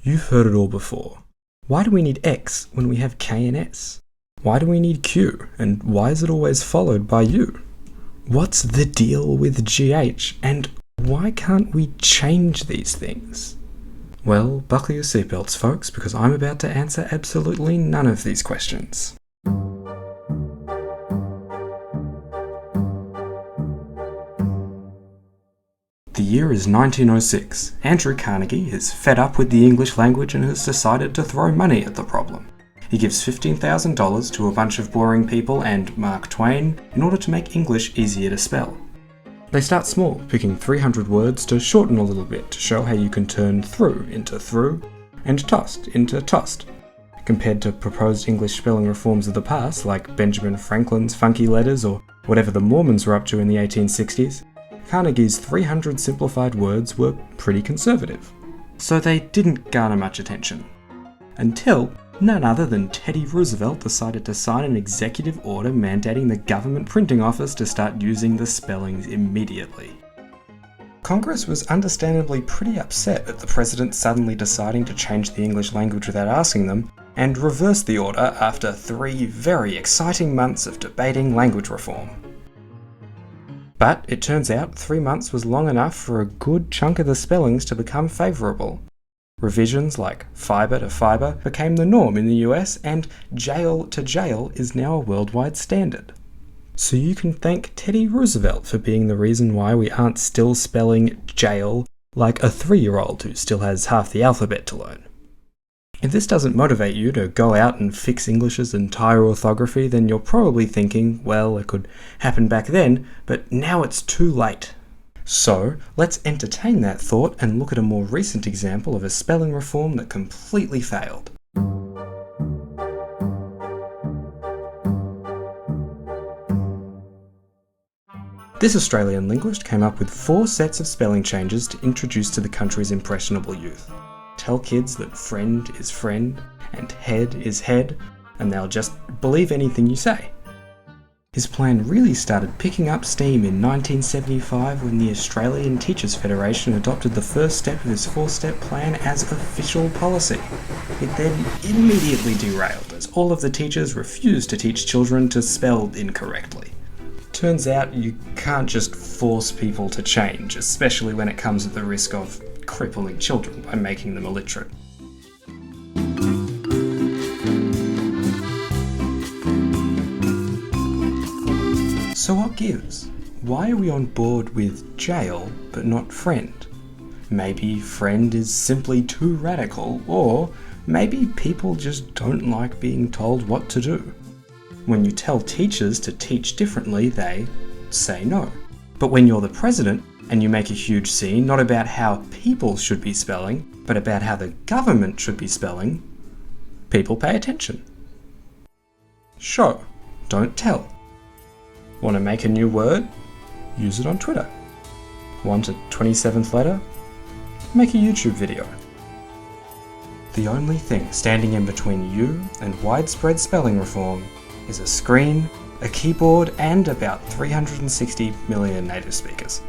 You've heard it all before. Why do we need X when we have K and S? Why do we need Q, and why is it always followed by U? What's the deal with GH, and why can't we change these things? Well, buckle your seatbelts, folks, because I'm about to answer absolutely none of these questions. The year is 1906. Andrew Carnegie is fed up with the English language and has decided to throw money at the problem. He gives $15,000 to a bunch of boring people and Mark Twain in order to make English easier to spell. They start small, picking 300 words to shorten a little bit to show how you can turn through into through and tossed into tossed. Compared to proposed English spelling reforms of the past, like Benjamin Franklin's funky letters or whatever the Mormons were up to in the 1860s, Carnegie's 300 simplified words were pretty conservative. So they didn't garner much attention. Until none other than Teddy Roosevelt decided to sign an executive order mandating the government printing office to start using the spellings immediately. Congress was understandably pretty upset at the president suddenly deciding to change the English language without asking them, and reversed the order after 3 very exciting months of debating language reform. But it turns out 3 months was long enough for a good chunk of the spellings to become favourable. Revisions like fibre to fibre became the norm in the US, and jail to jail is now a worldwide standard. So you can thank Teddy Roosevelt for being the reason why we aren't still spelling jail like a 3-year-old who still has half the alphabet to learn. If this doesn't motivate you to go out and fix English's entire orthography, then you're probably thinking, well, it could happen back then, but now it's too late. So, let's entertain that thought and look at a more recent example of a spelling reform that completely failed. This Australian linguist came up with 4 sets of spelling changes to introduce to the country's impressionable youth. Tell kids that friend is friend, and head is head, and they'll just believe anything you say. His plan really started picking up steam in 1975 when the Australian Teachers Federation adopted the first step of his 4-step plan as official policy. It then immediately derailed as all of the teachers refused to teach children to spell incorrectly. Turns out you can't just force people to change, especially when it comes at the risk of crippling children by making them illiterate. So what gives? Why are we on board with jail but not friend? Maybe friend is simply too radical, or maybe people just don't like being told what to do. When you tell teachers to teach differently, they say no. But when you're the president and you make a huge scene not about how people should be spelling, but about how the government should be spelling, people pay attention. Show, don't tell. Want to make a new word? Use it on Twitter. Want a 27th letter? Make a YouTube video. The only thing standing in between you and widespread spelling reform is a screen, a keyboard, and about 360 million native speakers.